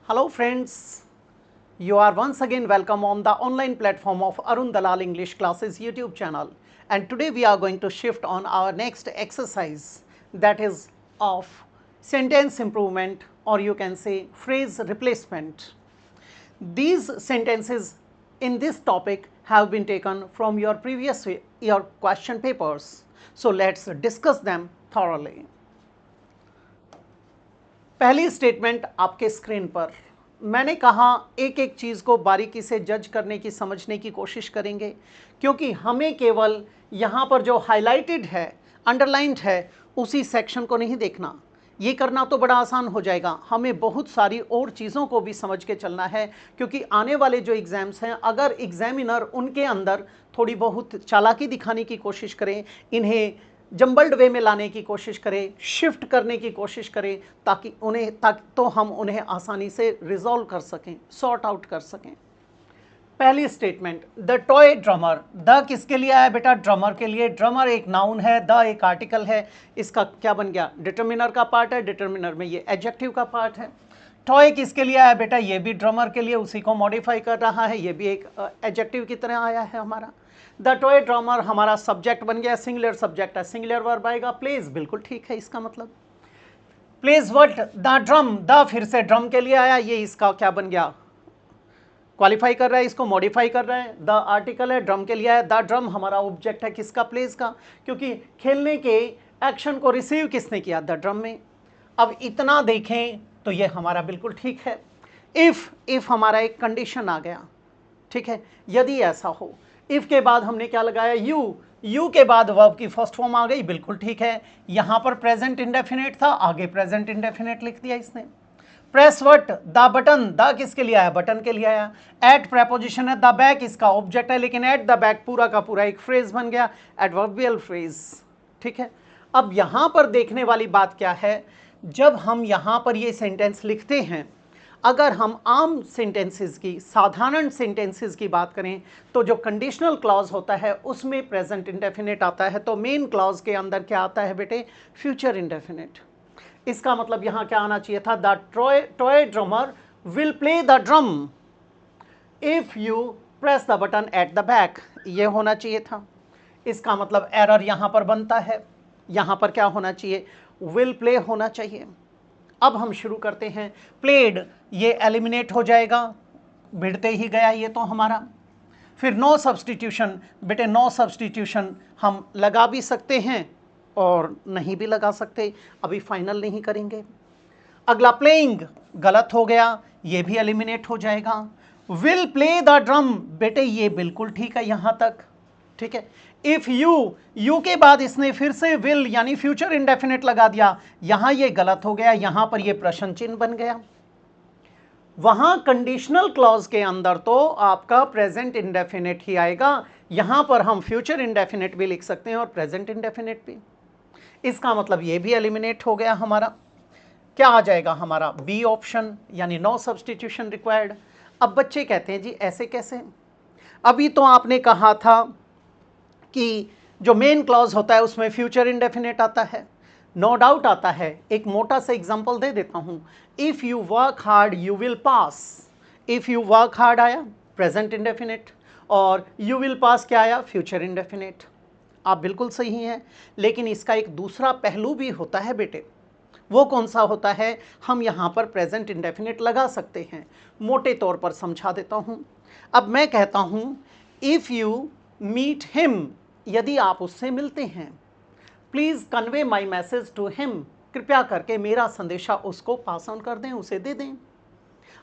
Hello friends, you are once again welcome on the online platform of Arun Dalal English Classes YouTube channel, and today we are going to shift on our next exercise, that is of sentence improvement, or you can say phrase replacement. These sentences in this topic have been taken from your previous year question papers, so let's discuss them thoroughly. पहली statement आपके screen पर। मैंने कहा एक एक चीज़ को बारीकी से जज करने की, समझने की कोशिश करेंगे, क्योंकि हमें केवल यहाँ पर जो हाईलाइटेड है, अंडरलाइंड है, उसी सेक्शन को नहीं देखना। ये करना तो बड़ा आसान हो जाएगा, हमें बहुत सारी और चीज़ों को भी समझ के चलना है, क्योंकि आने वाले जो एग्ज़ाम्स हैं, अगर एग्जामिनर उनके अंदर थोड़ी बहुत चालाकी दिखाने की कोशिश करें, इन्हें जम्बल्ड वे में लाने की कोशिश करें, शिफ्ट करने की कोशिश करें, ताकि तो हम उन्हें आसानी से रिजॉल्व कर सकें, सॉर्ट आउट कर सकें। पहली statement, the toy drummer. The किसके लिए आया बेटा? ड्रमर के लिए। ड्रमर एक नाउन है, द एक आर्टिकल है, इसका क्या बन गया? डिटर्मिनर का पार्ट है, डिटर्मिनर में ये एडजेक्टिव का पार्ट है। टॉय किसके लिए आया बेटा? ये भी ड्रमर के लिए, उसी को मॉडिफाई कर रहा है, ये भी एक एडजेक्टिव की तरह आया है हमारा। द टॉय ड्रमर हमारा सब्जेक्ट बन गया, सिंगुलर सब्जेक्ट है, सिंगुलर वर्ब आएगा, प्लेज, बिल्कुल ठीक है इसका मतलब। Plays what? The drum. The फिर से ड्रम के लिए आया, ये इसका क्या बन गया? क्वालिफाई कर रहा है, इसको मॉडिफाई कर रहा है। द आर्टिकल है, ड्रम के लिए आया। द ड्रम हमारा ऑब्जेक्ट है, किसका? प्लेज का, क्योंकि खेलने के एक्शन को रिसीव किसने किया? द ड्रम में। अब इतना देखें तो ये हमारा बिल्कुल ठीक है। इफ हमारा एक कंडीशन आ गया, ठीक है, यदि ऐसा हो, इफ के बाद हमने क्या लगाया? यू के बाद वर्ब की फर्स्ट फॉर्म आ गई, बिल्कुल ठीक है। यहां पर प्रेजेंट इंडेफिनेट था, आगे प्रेजेंट इंडेफिनेट लिख दिया इसने। Press what? The button. The किसके लिए आया? बटन के लिए आया। एट प्रेपोजिशन है, द बैक इसका ऑब्जेक्ट है, लेकिन एट द बैक पूरा का पूरा एक फ्रेज बन गया, एडवर्बियल फ्रेज, ठीक है। अब यहां पर देखने वाली बात क्या है, जब हम यहां पर ये सेंटेंस लिखते हैं, अगर हम आम सेंटेंसेस की, साधारण सेंटेंसेस की बात करें, तो जो कंडीशनल क्लॉज होता है उसमें प्रेजेंट इंडेफिनेट आता है, तो मेन क्लॉज के अंदर क्या आता है बेटे? Future indefinite. इसका मतलब यहां क्या आना चाहिए था? The toy drummer will play the drum if you press the button at the back, ये होना चाहिए था। इसका मतलब एरर यहां पर बनता है, यहां पर क्या होना चाहिए? विल प्ले होना चाहिए। अब हम शुरू करते हैं। प्लेड, ये एलिमिनेट हो जाएगा, भिड़ते ही गया ये तो हमारा। फिर नो सब्सटीट्यूशन, बेटे नो सब्सटीट्यूशन हम लगा भी सकते हैं और नहीं भी लगा सकते, अभी फाइनल नहीं करेंगे। अगला प्लेइंग, गलत हो गया, ये भी एलिमिनेट हो जाएगा। विल प्ले द ड्रम, बेटे ये बिल्कुल ठीक है यहां तक, ठीक है। इफ यू के बाद इसने फिर से विल यानी फ्यूचर इंडेफिनेट लगा दिया, यहां ये गलत हो गया, यहां पर ये प्रश्न चिन्ह बन गया। वहां कंडीशनल क्लॉज के अंदर तो आपका प्रेजेंट इंडेफिनेट ही आएगा, यहां पर हम फ्यूचर इंडेफिनेट भी लिख सकते हैं और प्रेजेंट इंडेफिनेट भी। इसका मतलब ये भी एलिमिनेट हो गया हमारा। क्या आ जाएगा हमारा? बी ऑप्शन, यानी नो सब्सटीट्यूशन रिक्वायर्ड। अब बच्चे कहते हैं जी ऐसे कैसे? अभी तो आपने कहा था कि जो मेन क्लॉज होता है उसमें फ्यूचर इंडेफिनेट आता है, नो डाउट आता है। एक मोटा सा एग्जांपल दे देता हूं। If you work hard you will pass. If you work hard आया प्रेजेंट इंडेफिनेट, और यू विल पास क्या आया? Future indefinite. आप बिल्कुल सही हैं, लेकिन इसका एक दूसरा पहलू भी होता है बेटे। वो कौन सा होता है? हम यहाँ पर प्रेजेंट इंडेफिनेट लगा सकते हैं। मोटे तौर पर समझा देता हूँ। अब मैं कहता हूँ इफ यू मीट हिम, यदि आप उससे मिलते हैं, please convey my message to him, कृपया करके मेरा संदेशा उसको पास ऑन कर दें, उसे दे दें।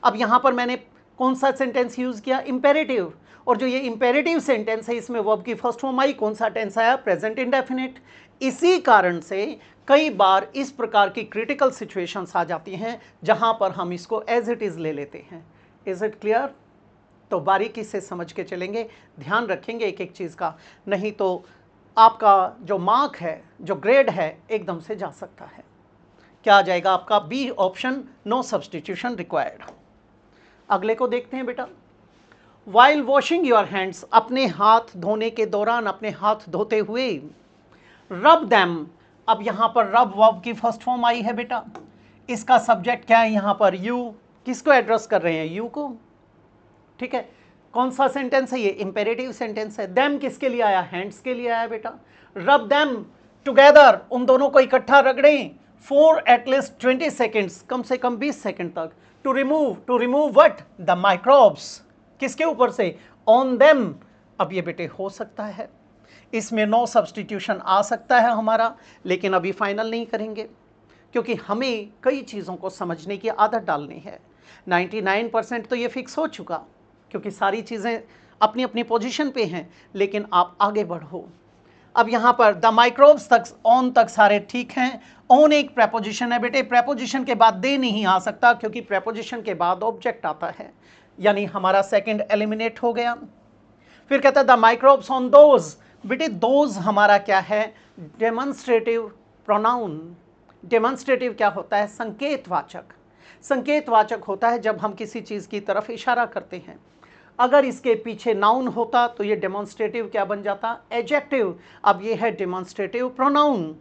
अब यहां पर मैंने कौन सा सेंटेंस यूज किया? इंपेरेटिव। और जो ये इंपेरेटिव सेंटेंस है, इसमें वर्ब की फर्स्ट फॉर्म आई, कौन सा टेंस आया? Present indefinite. इसी कारण से कई बार इस प्रकार की क्रिटिकल सिचुएशंस आ जाती हैं जहां पर हम इसको एज इट इज ले लेते हैं। Is it clear? तो बारीकी से समझ के चलेंगे, ध्यान रखेंगे एक एक चीज़ का, नहीं तो आपका जो मार्क है, जो ग्रेड है, एकदम से जा सकता है। क्या आ जाएगा आपका? B option, no substitution required. अगले को देखते हैं बेटा। वाइल वॉशिंग योर हैंड्स, अपने हाथ धोने के दौरान, अपने हाथ धोते हुए। रब दैम, अब यहां पर रब वर्ब की फर्स्ट फॉर्म आई है बेटा, इसका सब्जेक्ट क्या है यहां पर? यू, किसको एड्रेस कर रहे हैं? यू को, ठीक है। कौन सा सेंटेंस है ये? इंपेरेटिव सेंटेंस है। देम किसके लिए आया? हैंड्स के लिए आया बेटा। रब देम टुगेदर, उन दोनों को इकट्ठा रगड़ें फॉर एटलीस्ट 20 सेकेंड्स, कम से कम 20 सेकेंड तक। To remove what? The microbes. किसके ऊपर से? On them. अब ये बेटे हो सकता है, इसमें नो सब्सटीट्यूशन आ सकता है हमारा, लेकिन अभी फाइनल नहीं करेंगे क्योंकि हमें कई चीज़ों को समझने की आदत डालनी है। 99% तो ये फिक्स हो चुका क्योंकि सारी चीज़ें अपनी अपनी पोजीशन पे हैं, लेकिन आप आगे बढ़ो। अब यहाँ पर द माइक्रोब्स तक, ऑन तक सारे ठीक हैं। ऑन एक प्रेपोजिशन है बेटे, प्रेपोजिशन के बाद दे नहीं आ सकता क्योंकि प्रेपोजिशन के बाद ऑब्जेक्ट आता है, यानी हमारा सेकंड एलिमिनेट हो गया। फिर कहता है द माइक्रोब्स ऑन दोज। बेटे दोज हमारा क्या है? Demonstrative pronoun. डेमोन्स्ट्रेटिव क्या होता है? संकेतवाचक। संकेतवाचक होता है जब हम किसी चीज़ की तरफ इशारा करते हैं। अगर इसके पीछे नाउन होता तो ये डेमोन्स्ट्रेटिव क्या बन जाता? एडजेक्टिव। अब ये है डेमोन्स्ट्रेटिव प्रोनाउन।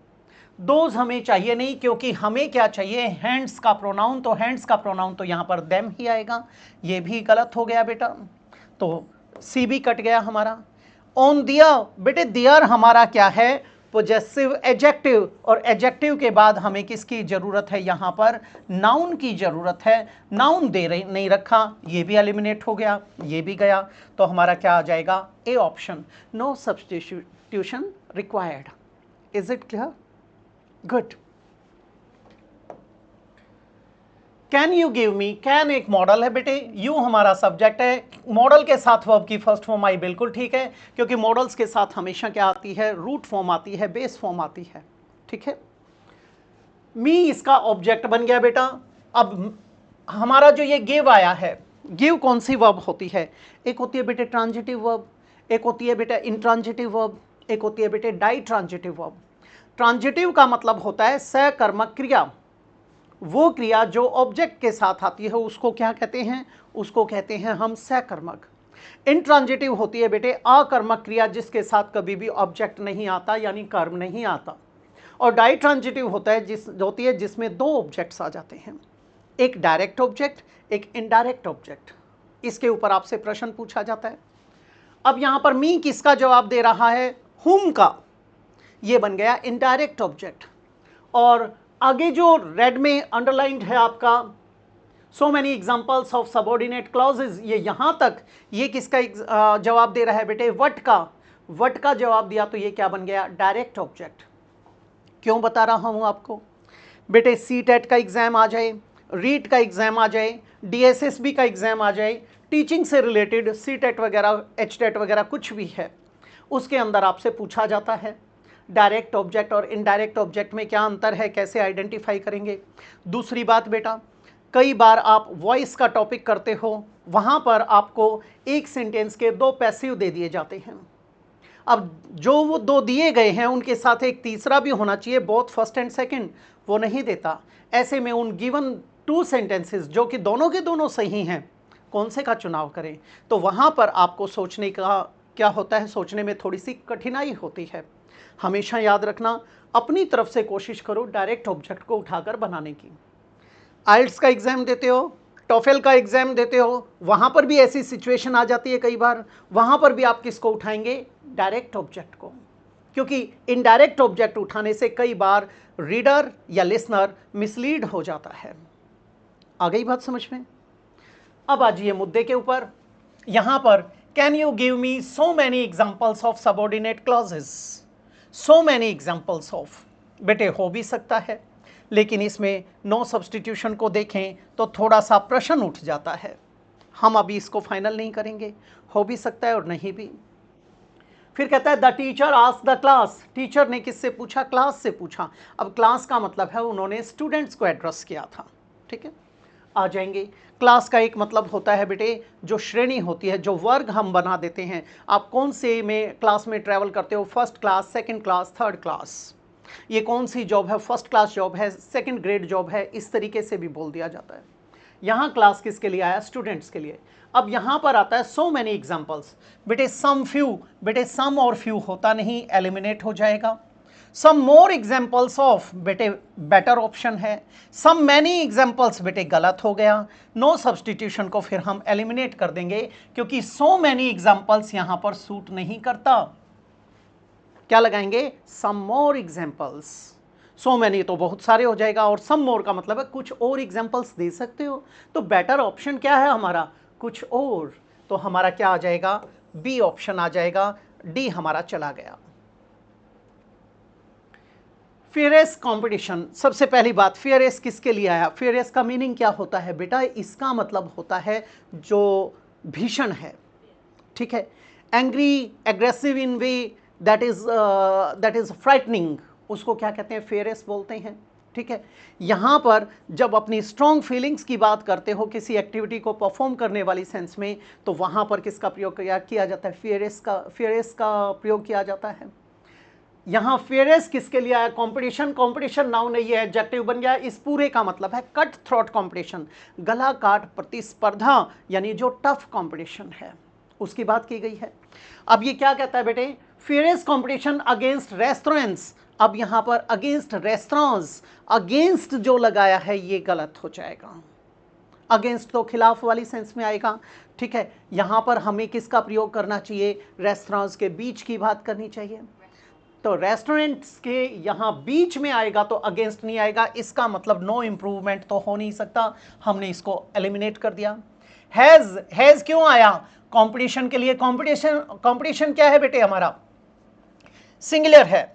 दोज हमें चाहिए नहीं क्योंकि हमें क्या चाहिए? हैंड्स का प्रोनाउन। तो हैंड्स का प्रोनाउन तो यहाँ पर देम ही आएगा। ये भी गलत हो गया बेटा, तो सी भी कट गया हमारा। ऑन दिया, बेटे दियर हमारा क्या है? पोजेसिव एडजेक्टिव, और एडजेक्टिव के बाद हमें किसकी जरूरत है? यहाँ पर नाउन की जरूरत है। नाउन दे रही नहीं रखा, ये भी एलिमिनेट हो गया, ये भी गया। तो हमारा क्या आ जाएगा? A option, no substitution required. Is it clear? Good. Can you give me, can एक मॉडल है बेटे, यू हमारा सब्जेक्ट है। मॉडल के साथ वर्ब की फर्स्ट फॉर्म आई, बिल्कुल ठीक है, क्योंकि मॉडल्स के साथ हमेशा क्या आती है? रूट फॉर्म आती है, बेस फॉर्म आती है, ठीक है। मी इसका ऑब्जेक्ट बन गया बेटा। अब हमारा जो ये गिव आया है, गिव कौन सी वर्ब होती है? एक होती है बेटे ट्रांजिटिव वर्ब, एक होती है बेटा इंट्रांजिटिव वर्ब, एक होती है बेटे डाई ट्रांजिटिव वर्ब। ट्रांजिटिव का मतलब होता है सकर्मक क्रिया। वो क्रिया जो ऑब्जेक्ट के साथ आती है उसको क्या कहते हैं? उसको कहते हैं हम सकर्मक। इंट्रांजिटिव होती है बेटे अकर्मक क्रिया जिसके साथ कभी भी ऑब्जेक्ट नहीं आता, यानी कर्म नहीं आता। और डाई ट्रांजिटिव होता है होती है जिसमें दो ऑब्जेक्ट्स आ जाते हैं, एक डायरेक्ट ऑब्जेक्ट, एक इनडायरेक्ट ऑब्जेक्ट। इसके ऊपर आपसे प्रश्न पूछा जाता है। अब यहां पर मी किसका जवाब दे रहा है? हुम का। ये बन गया इनडायरेक्ट ऑब्जेक्ट। और आगे जो रेड में अंडरलाइंड है आपका, so many examples of subordinate clauses, ये यहाँ तक, ये किसका जवाब दे रहा है बेटे? वट का। वट का जवाब दिया तो ये क्या बन गया? Direct object. क्यों बता रहा हूँ आपको बेटे? सीटेट का एग्जाम आ जाए, रीट का एग्जाम आ जाए, डीएसएसबी का एग्जाम आ जाए, टीचिंग से रिलेटेड सीटेट वगैरह, एचटेट वगैरह कुछ भी है, उसके अंदर आपसे पूछा जाता है डायरेक्ट ऑब्जेक्ट और इनडायरेक्ट ऑब्जेक्ट में क्या अंतर है, कैसे आइडेंटिफाई करेंगे। दूसरी बात बेटा, कई बार आप वॉइस का टॉपिक करते हो, वहाँ पर आपको एक सेंटेंस के दो पैसिव दे दिए जाते हैं। अब जो वो दो दिए गए हैं उनके साथ एक तीसरा भी होना चाहिए, बोथ फर्स्ट एंड सेकंड, वो नहीं देता। ऐसे में उन गिवन टू सेंटेंसेस जो कि दोनों के दोनों सही हैं, कौन से का चुनाव करें? तो वहाँ पर आपको सोचने का क्या होता है? सोचने में थोड़ी सी कठिनाई होती है। हमेशा याद रखना, अपनी तरफ से कोशिश करो डायरेक्ट ऑब्जेक्ट को उठाकर बनाने की। आइल्ट्स का एग्जाम देते हो, टॉफेल का एग्जाम देते हो, वहाँ पर भी ऐसी सिचुएशन आ जाती है कई बार, वहाँ पर भी आप किसको उठाएंगे? डायरेक्ट ऑब्जेक्ट को, क्योंकि इनडायरेक्ट ऑब्जेक्ट उठाने से कई बार रीडर या लिसनर मिसलीड हो जाता है। आ गई बात समझ में? अब आ जाइए मुद्दे के ऊपर। यहाँ पर can you give me so many examples of subordinate clauses. So many examples of, बेटे हो भी सकता है, लेकिन इसमें नो सब्स्टिट्यूशन को देखें तो थोड़ा सा प्रश्न उठ जाता है। हम अभी इसको फाइनल नहीं करेंगे, हो भी सकता है और नहीं भी। फिर कहता है the teacher asked the class, teacher ने किससे पूछा? क्लास से पूछा। अब क्लास का मतलब है उन्होंने स्टूडेंट्स को एड्रेस किया था, ठीक है। आ जाएंगे, क्लास का एक मतलब होता है बेटे जो श्रेणी होती है, जो वर्ग हम बना देते हैं। आप कौन से में क्लास में ट्रैवल करते हो? First class, second class, third class. ये कौन सी जॉब है? फर्स्ट क्लास जॉब है, सेकंड ग्रेड जॉब है, इस तरीके से भी बोल दिया जाता है। यहाँ क्लास किसके लिए आया? स्टूडेंट्स के लिए। अब यहाँ पर आता है सो मैनी एग्जाम्पल्स। बेटे सम फ्यू, बेटे सम और फ्यू होता नहीं, एलिमिनेट हो जाएगा। सम मोर एग्जाम्पल्स ऑफ बेटे बेटर ऑप्शन है, सम मैनी एग्जाम्पल्स बेटे गलत हो गया, नो सब्सटीट्यूशन को फिर हम एलिमिनेट कर देंगे क्योंकि सो मैनी एग्जाम्पल्स यहां पर सूट नहीं करता। क्या लगाएंगे? सम मोर एग्जाम्पल्स। सो मैनी तो बहुत सारे हो जाएगा और सम मोर का मतलब है कुछ और एग्जाम्पल्स दे सकते हो। तो बेटर ऑप्शन क्या है हमारा? कुछ और। तो हमारा क्या आ जाएगा? बी ऑप्शन आ जाएगा, डी हमारा चला गया। फेयरेस्ट कंपटीशन, सबसे पहली बात फेयरेस्ट किसके लिए आया? फेयरेस्ट का मीनिंग क्या होता है बेटा? इसका मतलब होता है जो भीषण है, ठीक है। Angry, aggressive in way, that is frightening, उसको क्या कहते हैं? फेयरेस्ट बोलते हैं, ठीक है। यहाँ पर जब अपनी स्ट्रॉन्ग फीलिंग्स की बात करते हो किसी एक्टिविटी को परफॉर्म करने वाली सेंस में, तो वहाँ पर किसका प्रयोग किया जाता है? फेयरेस्ट का प्रयोग किया जाता है। यहाँ फेयरेस्ट किसके लिए आया? कंपटीशन, कंपटीशन नाउन नहीं है, एडजेक्टिव बन गया। इस पूरे का मतलब है कट थ्रोट कंपटीशन, गला काट प्रतिस्पर्धा, यानी जो टफ कंपटीशन है उसकी बात की गई है। अब ये क्या कहता है बेटे? Fairest competition against restaurants. अब यहाँ पर अगेंस्ट रेस्टोरेंट्स, अगेंस्ट जो लगाया है ये गलत हो जाएगा। अगेंस्ट तो खिलाफ वाली सेंस में आएगा, ठीक है। यहाँ पर हमें किसका प्रयोग करना चाहिए? रेस्टोरेंट्स के बीच की बात करनी चाहिए। तो रेस्टोरेंट्स के यहाँ बीच में आएगा तो अगेंस्ट नहीं आएगा, इसका मतलब नो इम्प्रूवमेंट तो हो नहीं सकता, हमने इसको एलिमिनेट कर दिया। हैज क्यों आया? कंपटीशन के लिए। कंपटीशन क्या है बेटे? हमारा सिंगुलर है,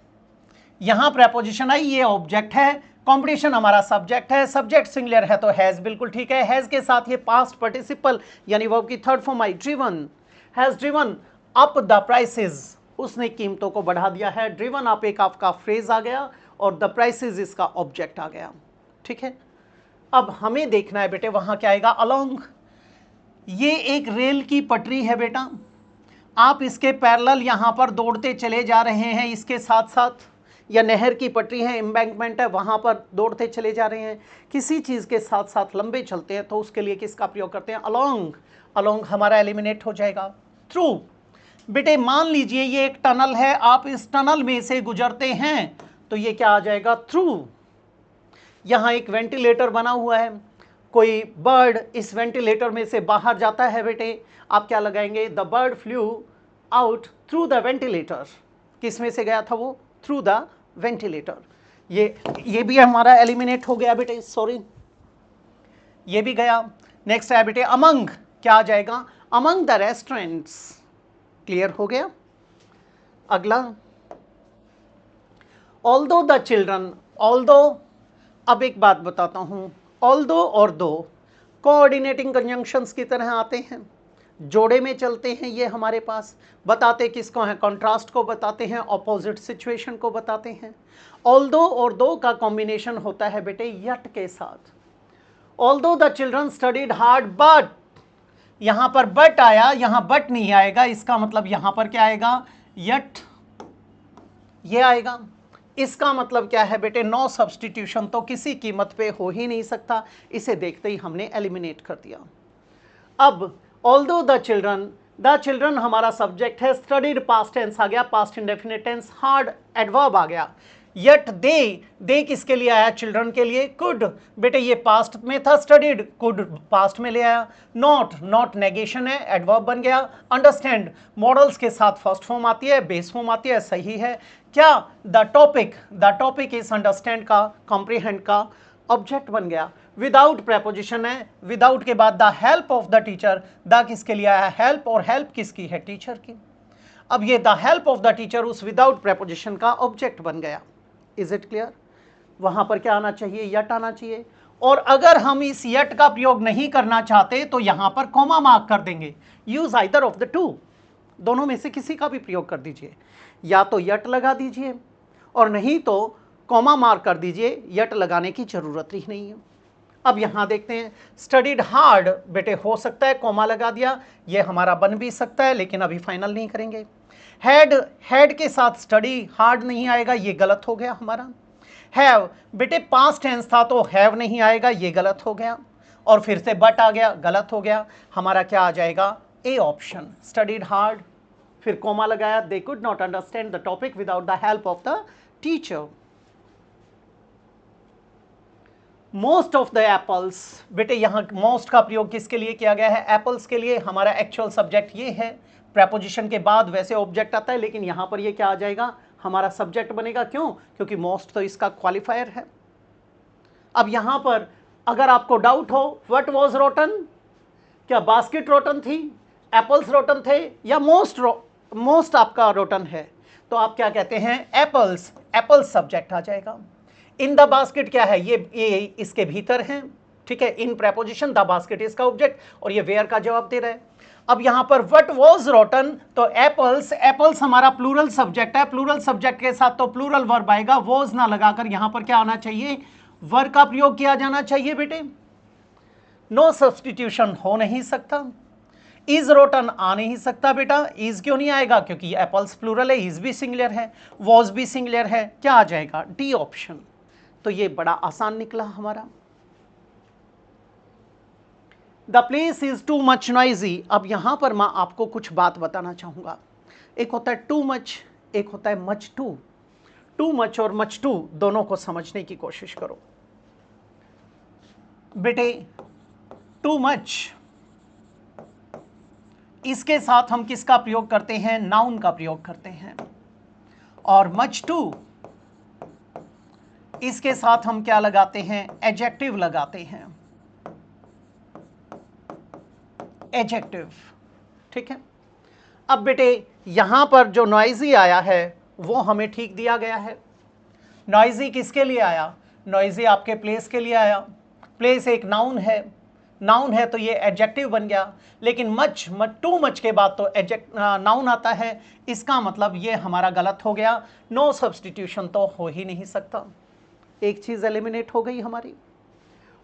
यहां प्रेपोजिशन आई, ये ऑब्जेक्ट है, कंपटीशन हमारा सब्जेक्ट है, सब्जेक्ट सिंगुलर है तो हैज बिल्कुल ठीक है। हैज के साथ ये पास्ट पार्टिसिपल यानी वर्ब की third form I, driven, has driven up the prices, उसने कीमतों को बढ़ा दिया है। ड्रिवन अप एक आपका फ्रेज आ गया और द प्राइसेस इसका ऑब्जेक्ट आ गया, ठीक है। अब हमें देखना है बेटे वहां क्या आएगा? अलोंग, ये एक रेल की पटरी है बेटा, आप इसके पैरेलल यहां पर दौड़ते चले जा रहे हैं इसके साथ साथ, या नहर की पटरी है, एम्बैंकमेंट है, वहां पर दौड़ते चले जा रहे हैं, किसी चीज के साथ साथ लंबे चलते हैं तो उसके लिए किसका प्रयोग करते हैं? अलोंग। अलोंग हमारा एलिमिनेट हो जाएगा। थ्रू, बेटे मान लीजिए ये एक टनल है, आप इस टनल में से गुजरते हैं तो ये क्या आ जाएगा? थ्रू। यहां एक वेंटिलेटर बना हुआ है, कोई बर्ड इस वेंटिलेटर में से बाहर जाता है बेटे, आप क्या लगाएंगे? The bird flu out through the ventilator. किस में से गया था वो? Through the ventilator. ये भी हमारा एलिमिनेट हो गया बेटे, सॉरी, ये भी गया। नेक्स्ट है बेटे अमंग, क्या आ जाएगा? Among the restaurants. क्लियर हो गया? अगला ऑल्दो द चिल्ड्रन। ऑल्दो, अब एक बात बताता हूं, ऑल्दो और दो कोऑर्डिनेटिंग कंजंक्शंस की तरह आते हैं, जोड़े में चलते हैं। ये हमारे पास बताते किसको हैं? कॉन्ट्रास्ट को बताते हैं, ऑपोजिट सिचुएशन को बताते हैं। ऑल्दो और दो का कॉम्बिनेशन होता है बेटे यट के साथ। Although the children studied hard but, यहां पर बट आया, यहां बट नहीं आएगा, इसका मतलब यहां पर क्या आएगा? यट, ये आएगा। इसका मतलब क्या है बेटे? नो सब्सटीट्यूशन तो किसी कीमत पे हो ही नहीं सकता, इसे देखते ही हमने एलिमिनेट कर दिया। अब ऑल्दो द चिल्ड्रन हमारा सब्जेक्ट है, स्टडीड पास्ट टेंस आ गया, past indefinite tense, hard adverb आ गया। यट दे किसके लिए आया? चिल्ड्रन के लिए। कुड, बेटे ये पास्ट में था, स्टडीड, कुड पास्ट में ले आया। नॉट नेगेशन है, एडवर्ब बन गया। अंडरस्टैंड, मॉडल्स के साथ फर्स्ट फॉर्म आती है, बेस फॉर्म आती है, सही है। क्या? द टॉपिक इस अंडरस्टैंड का, कॉम्प्रिहेंड का ऑब्जेक्ट बन गया। विदाउट प्रेपोजिशन है, विदाउट के बाद the help of the teacher, the किसके लिए आया? हेल्प, और हेल्प किसकी है? टीचर की। अब ये the help of the teacher उस विदाउट प्रेपोजिशन का ऑब्जेक्ट बन गया। Is it clear? वहां पर क्या आना चाहिए? यट आना चाहिए। और अगर हम इस यट का प्रयोग नहीं करना चाहते तो यहां पर कॉमा मार्क कर देंगे। Use either of the two, दोनों में से किसी का भी प्रयोग कर दीजिए, या तो यट लगा दीजिए और नहीं तो कॉमा मार्क कर दीजिए, यट लगाने की जरूरत ही नहीं है। अब यहां देखते हैं, स्टडीड हार्ड, बेटे हो सकता है कॉमा लगा दिया, ये हमारा बन भी सकता है, लेकिन अभी फाइनल नहीं करेंगे। हैड के साथ स्टडी, हार्ड नहीं आएगा, ये गलत हो गया हमारा। हैव, बेटे पास्ट टेंस था तो हैव नहीं आएगा, ये गलत हो गया। और फिर से बट आ गया, गलत हो गया। हमारा क्या आ जाएगा? ए ऑप्शन, स्टडीड हार्ड, फिर कॉमा लगाया, they could not understand the topic without the help of the teacher. Most of the apples, बेटे यहां मोस्ट का प्रयोग किसके लिए किया गया है? एप्पल्स के लिए। हमारा एक्चुअल सब्जेक्ट ये है, प्रेपोजिशन के बाद वैसे ऑब्जेक्ट आता है, लेकिन यहां पर ये क्या आ जाएगा? हमारा सब्जेक्ट बनेगा। क्यों? क्योंकि मोस्ट तो इसका क्वालिफायर है। अब यहां पर अगर आपको डाउट हो, व्हाट वाज रोटन, क्या बास्केट रोटन थी, एप्पल्स रोटन थे, या मोस्ट आपका रोटन है, तो आप क्या कहते हैं? एप्पल्स। एप्पल्स सब्जेक्ट आ जाएगा। इन द बास्केट क्या है? ये इसके भीतर है, ठीक है। इन प्रेपोजिशन, द बास्केट इसका ऑब्जेक्ट, और ये वेयर का जवाब दे रहा है। अब यहां पर व्हाट वाज रोटन, तो एप्पल्स, एप्पल्स हमारा प्लूरल सब्जेक्ट है। प्लूरल सब्जेक्ट के साथ तो प्लूरल वर्ब आएगा, वॉज ना लगाकर यहां पर क्या आना चाहिए? वर्ब का प्रयोग किया जाना चाहिए बेटे। नो सब्सटीट्यूशन हो नहीं सकता। इज रोटन आ नहीं सकता बेटा। इज क्यों नहीं आएगा? क्योंकि एप्पल्स प्लूरल है, इज भी सिंगुलर है, वॉज भी सिंगुलर है। क्या आ जाएगा? D option. तो ये बड़ा आसान निकला हमारा। The place is too much noisy. अब यहां पर मैं आपको कुछ बात बताना चाहूंगा। एक होता है टू मच, एक होता है मच टू। टू मच और मच टू दोनों को समझने की कोशिश करो बेटे। टू मच, इसके साथ हम किसका प्रयोग करते हैं? नाउन का प्रयोग करते हैं। और मच टू, इसके साथ हम क्या लगाते हैं? एडजेक्टिव लगाते हैं। एडजेक्टिव, ठीक है। अब बेटे यहां पर जो नॉइजी आया है वो हमें ठीक दिया गया है। नॉइजी किसके लिए आया? नॉइजी आपके प्लेस के लिए आया। प्लेस एक नाउन है, नाउन है तो ये एडजेक्टिव बन गया। लेकिन मच, टू मच के बाद तो नाउन आता है, इसका मतलब ये हमारा गलत हो गया। नो सब्सटीट्यूशन तो हो ही नहीं सकता। एक चीज एलिमिनेट हो गई हमारी।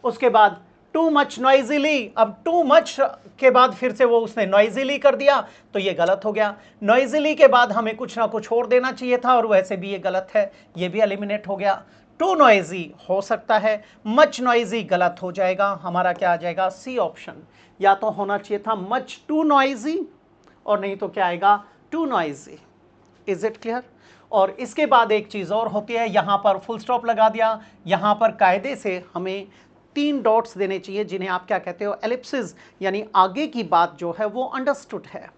उसके बाद टू मच नॉइजिली, अब टू मच के बाद फिर से वो उसने नॉइजिली कर दिया, तो ये गलत हो गया। नॉइजिली के बाद हमें कुछ ना कुछ और देना चाहिए था, और वैसे भी ये गलत है, ये भी एलिमिनेट हो गया। टू नॉइजी हो सकता है, मच नॉइजी गलत हो जाएगा। हमारा क्या आ जाएगा? C option. या तो होना चाहिए था मच टू नॉइजी, और नहीं तो क्या आएगा? Too noisy. Is it clear? और इसके बाद एक चीज और होती है, यहां पर फुल स्टॉप लगा दिया। यहां पर कायदे से हमें 3 डॉट्स देने चाहिए, जिन्हें आप क्या कहते हो? एलिप्सिस, यानी आगे की बात जो है वो अंडरस्टूड है।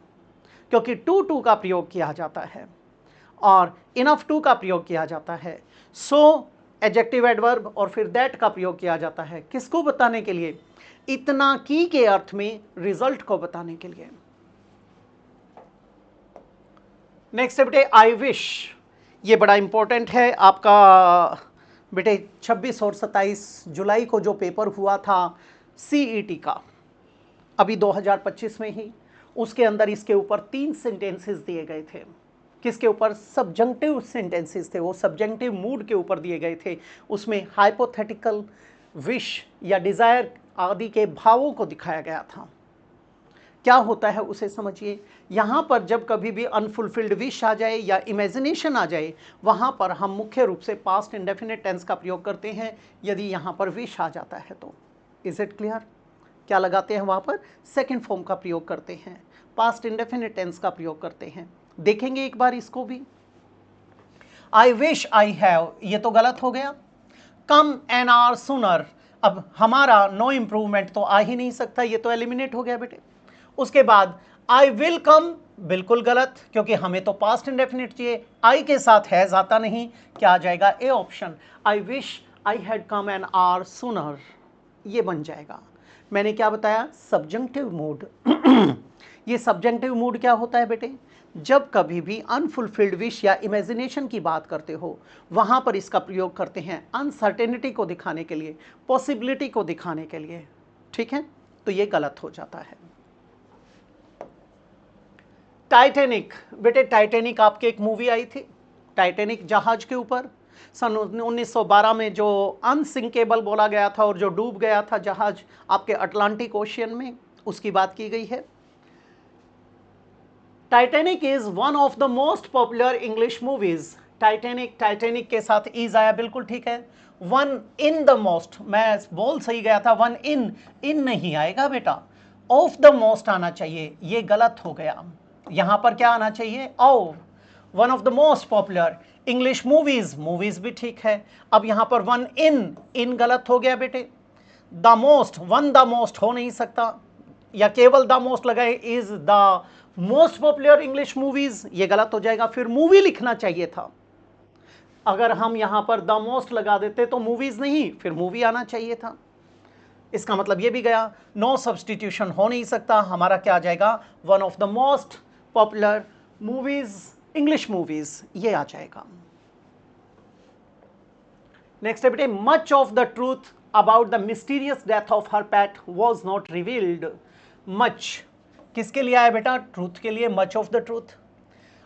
क्योंकि टू टू का प्रयोग किया जाता है और इनफ टू का प्रयोग किया जाता है। सो एडजेक्टिव एडवर्ब और फिर दैट का प्रयोग किया जाता है। किसको बताने के लिए? इतना की के अर्थ में रिजल्ट को बताने के लिए। नेक्स्ट है बेटे आई विश। ये बड़ा इंपॉर्टेंट है आपका बेटे। 26 और 27 जुलाई को जो पेपर हुआ था सीईटी का, अभी 2025 में ही, उसके अंदर इसके ऊपर 3 सेंटेंसेस दिए गए थे। किसके ऊपर? सब्जंक्टिव सेंटेंसेस थे, वो सब्जंक्टिव मूड के ऊपर दिए गए थे। उसमें हाइपोथेटिकल, विश या डिज़ायर आदि के भावों को दिखाया गया था। क्या होता है उसे समझिए। यहाँ पर जब कभी भी अनफुलफिल्ड विश आ जाए या इमेजिनेशन आ जाए, वहाँ पर हम मुख्य रूप से पास्ट इंडेफिनिट टेंस का प्रयोग करते हैं। यदि यहाँ पर विश आ जाता है तो इज इट क्लियर? क्या लगाते हैं वहाँ पर? सेकंड फॉर्म का प्रयोग करते हैं, पास्ट इंडेफिनिट टेंस का प्रयोग करते हैं। देखेंगे एक बार इसको भी। आई विश आई हैव, ये तो गलत हो गया। कम एन आवर सूनर, अब हमारा नो इम्प्रूवमेंट तो आ ही नहीं सकता, ये तो एलिमिनेट हो गया बेटे। उसके बाद आई विल कम, बिल्कुल गलत, क्योंकि हमें तो पास्ट इंडेफिनिट चाहिए। आई के साथ हैज आता नहीं। क्या आ जाएगा? A option. I wish I had come an hour sooner, ये बन जाएगा। मैंने क्या बताया? Subjunctive mood. ये सब्जंक्टिव मूड क्या होता है बेटे? जब कभी भी अनफुलफिल्ड विश या इमेजिनेशन की बात करते हो, वहां पर इसका प्रयोग करते हैं अनसर्टेनिटी को दिखाने के लिए, पॉसिबिलिटी को दिखाने के लिए, ठीक है। तो ये गलत हो जाता है। टाइटैनिक, बेटे टाइटैनिक आपकी एक मूवी आई थी, टाइटैनिक जहाज के ऊपर सन 1912 में, जो अनसिंकेबल बोला गया था और जो डूब गया था जहाज आपके अटलांटिक ओशियन में, उसकी बात की गई है। Titanic is one of the most popular English movies. Titanic, Titanic के साथ इज आया, बिल्कुल ठीक है। वन इन द मोस्ट, मैं बोल सही गया था, वन इन नहीं आएगा बेटा, ऑफ द मोस्ट आना चाहिए, ये गलत हो गया। यहां पर क्या आना चाहिए? Of, one of the most popular English movies, movies भी ठीक है। अब यहां पर वन इन गलत हो गया बेटे। The most, one the most हो नहीं सकता, या केवल द मोस्ट लगाए, is the most popular English movies, ये गलत हो जाएगा। फिर मूवी लिखना चाहिए था। अगर हम यहां पर द मोस्ट लगा देते तो मूवीज नहीं, फिर मूवी आना चाहिए था। इसका मतलब ये भी गया, नो सब्सटीट्यूशन हो नहीं सकता। हमारा क्या आ जाएगा, one of the most popular movies, English movies, ये आ जाएगा। नेक्स्ट है बेटे, much of the truth about the mysterious death of her pet was not revealed. Much किसके लिए आया बेटा, ट्रूथ के लिए, much of the truth.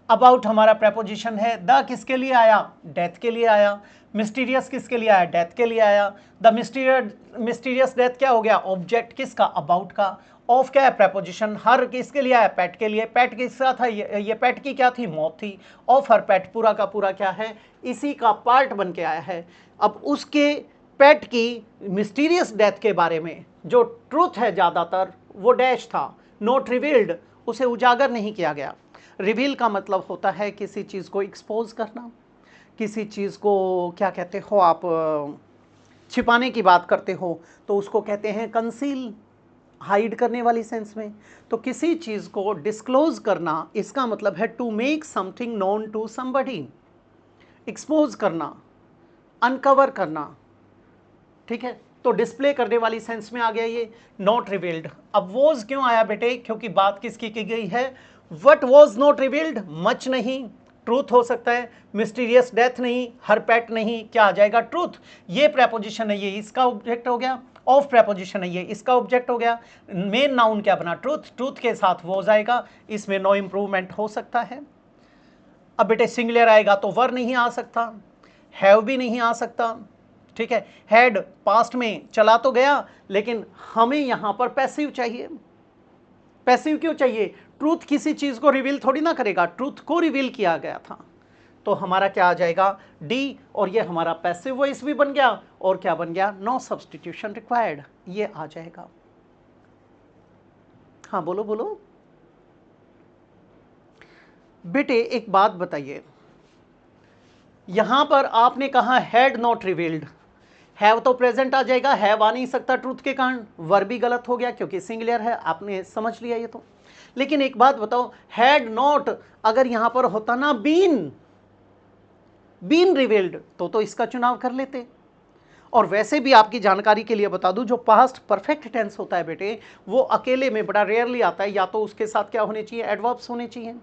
About हमारा प्रेपोजिशन है, द किसके लिए आया, डेथ के लिए आया। मिस्टीरियस किसके लिए आया, डेथ के लिए आया। द मिस्टीरियस डेथ क्या हो गया, ऑब्जेक्ट किसका, अबाउट का। ऑफ क्या है, प्रेपोजिशन। हर किसके लिए आया, पेट के लिए। पेट किसका था, ये पेट की क्या थी, मौत थी। ऑफ हर पेट पूरा का पूरा क्या है, इसी का पार्ट बन के आया है। अब उसके पेट की मिस्टीरियस डेथ के बारे में जो ट्रूथ है ज़्यादातर, वो डैश था, नॉट रिवील्ड, उसे उजागर नहीं किया गया। रिवील का मतलब होता है किसी चीज़ को एक्सपोज करना, किसी चीज़ को क्या कहते हो आप, छिपाने की बात करते हो तो उसको कहते हैं कंसील, हाइड करने वाली सेंस में। तो किसी चीज़ को डिस्क्लोज करना, इसका मतलब है to make something known to somebody, expose करना, अनकवर करना, ठीक है। तो डिस्प्ले करने वाली सेंस में आ गया ये, नॉट रिवील्ड। अब वॉज क्यों आया बेटे, क्योंकि बात किसकी की गई है, what was not revealed, much नहीं, ट्रूथ हो सकता है, मिस्टीरियस डेथ नहीं, हर पेट नहीं, क्या आ जाएगा, ट्रूथ। ये प्रेपोजिशन है, ये इसका ऑब्जेक्ट हो गया। ऑफ प्रेपोजिशन है, ये इसका ऑब्जेक्ट हो गया। मेन नाउन क्या बना, ट्रूथ, ट्रूथ के साथ वॉज आएगा, इसमें नो इंप्रूवमेंट हो सकता है। अब बेटे सिंगुलर आएगा तो वर नहीं आ सकता, हैव भी नहीं आ सकता, ठीक है। हैड पास्ट में चला तो गया, लेकिन हमें यहां पर पैसिव चाहिए। पैसिव क्यों चाहिए, ट्रूथ किसी चीज को रिवील थोड़ी ना करेगा, ट्रूथ को रिवील किया गया था। तो हमारा क्या आ जाएगा, डी, और ये हमारा पैसिव वॉइस भी बन गया, और क्या बन गया, नो सब्सटीट्यूशन रिक्वायर्ड, ये आ जाएगा। हाँ बोलो बोलो बेटे, एक बात बताइए, यहां पर आपने कहा हैड नॉट रिवील्ड, हैव तो प्रेजेंट आ जाएगा, हैव आ नहीं सकता ट्रूथ के कारण, वर भी गलत हो गया क्योंकि सिंगुलर है, आपने समझ लिया ये तो। लेकिन एक बात बताओ, हैड नॉट अगर यहां पर होता ना बीन रिवील्ड, तो इसका चुनाव कर लेते। और वैसे भी आपकी जानकारी के लिए बता दूं, जो पास्ट परफेक्ट टेंस होता है बेटे, वो अकेले में बड़ा रेयरली आता है, या तो उसके साथ क्या होने चाहिए, एडवर्ब्स होने चाहिए,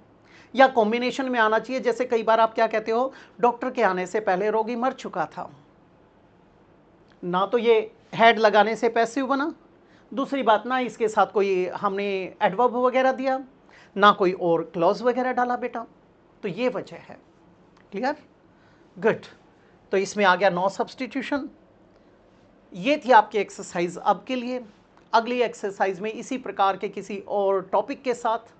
या कॉम्बिनेशन में आना चाहिए। जैसे कई बार आप क्या कहते हो, डॉक्टर के आने से पहले रोगी मर चुका था, ना तो ये हैड लगाने से पैसिव बना, दूसरी बात ना इसके साथ कोई हमने एडवर्ब वगैरह दिया, ना कोई और क्लॉज वगैरह डाला बेटा, तो ये वजह है। Clear, good. तो इसमें आ गया नो सब्सटीट्यूशन। ये थी आपकी एक्सरसाइज अब के लिए। अगली एक्सरसाइज में इसी प्रकार के किसी और टॉपिक के साथ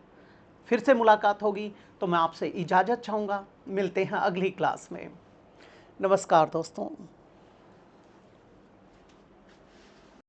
फिर से मुलाकात होगी, तो मैं आपसे इजाज़त चाहूँगा। मिलते हैं अगली क्लास में। नमस्कार दोस्तों।